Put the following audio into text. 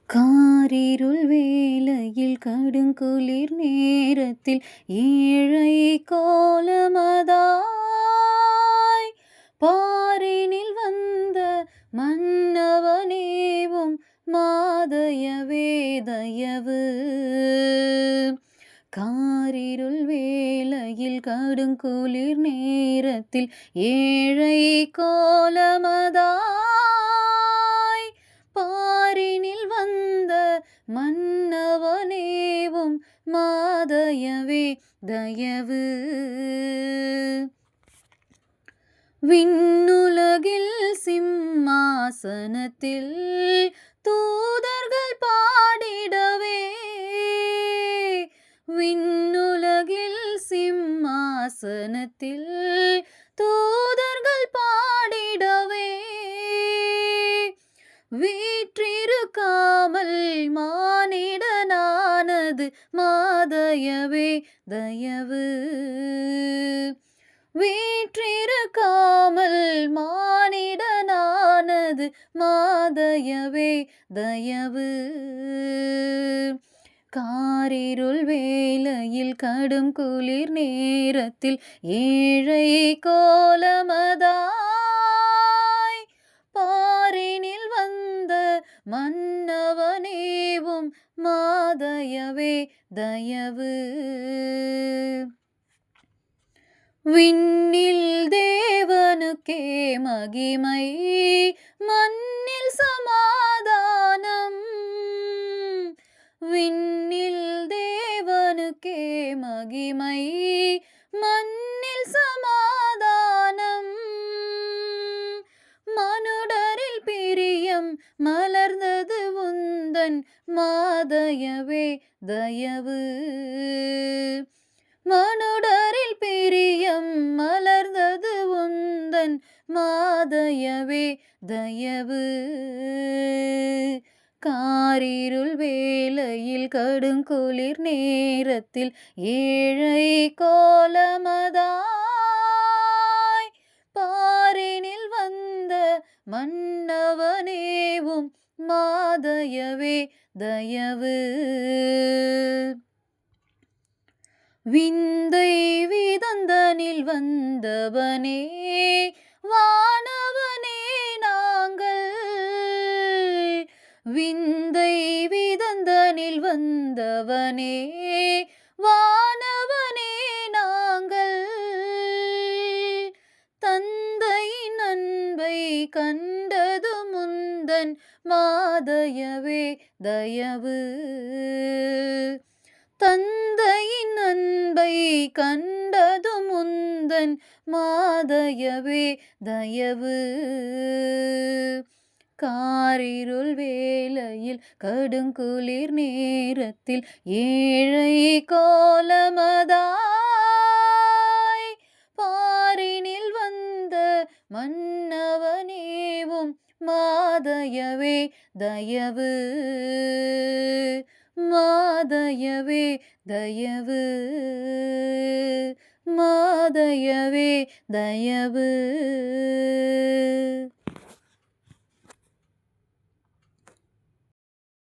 காரிருள் வேளையில் கடுங்குளிர் நேரத்தில் ஏழை கோலமதாய் பாரினில் வந்த மன்னவனேவும் மாதயவே தயவு. காரிருள் வேளையில் கடுங்குளிர் நேரத்தில் ஏழை கோலமதாய் பாரினில் வந்த மன்னவனேவும் மாதயவே தயவு. விண்ணுலகில் சிம்மாசனத்தில் தூதர்கள் பாடிடவே, விண்ணுலகில் சிம்மாசனத்தில் தூதர்கள் பாடிடவே, வீற்றிருக்காமல் மானிடனானது மாதயவே தயவு. வீற்றிருக்காமல் மானிடனானது மாதயவே தயவு. காரிருள் வேளையில் கடும் குளிர் நேரத்தில் ஏழை கோலமதாய் பாரினில் வந்த மன்னவனேவும் மாதயவே தயவு. விண்ணில் தேவனுக்கே மகிமை, மண்ணில் சமாதானம். விண்ணில் தேவனுக்கே மகிமை, மண்ணில் சமாதானம். மனுடரில் பிரியம் மலர்ந்தது உந்தன் மாதயவே தயவு. மனுடரில் பிரியம் மலர்ந்தது உந்தன் மாதயவே தயவு. காரிருள் வேளையில் கடுங்குளிர் நேரத்தில் ஏழை கோலமதாய் பாரினில் வந்த மன்னவனேவும் மாதயவே தயவு. விந்தை விதந்தனில் வந்தவனே வானவனே நாங்கள், விந்தை விதந்தனில் வந்தவனே வானவனே நாங்கள். தந்தையின் அன்பை கண்டது முந்தன் மாதயவே தயவு. தந்தையின் அன்பை கண்டது முந்தன் மாதயவே தயவு. காரிருள் வேளையில் கடுங்குளிர் நேரத்தில் ஏழை கோலமதாய் பாரினில் வந்த மன்னவனேவும் மாதயவே தயவு. மாதயவே தயவு. மாதயவே தயவு.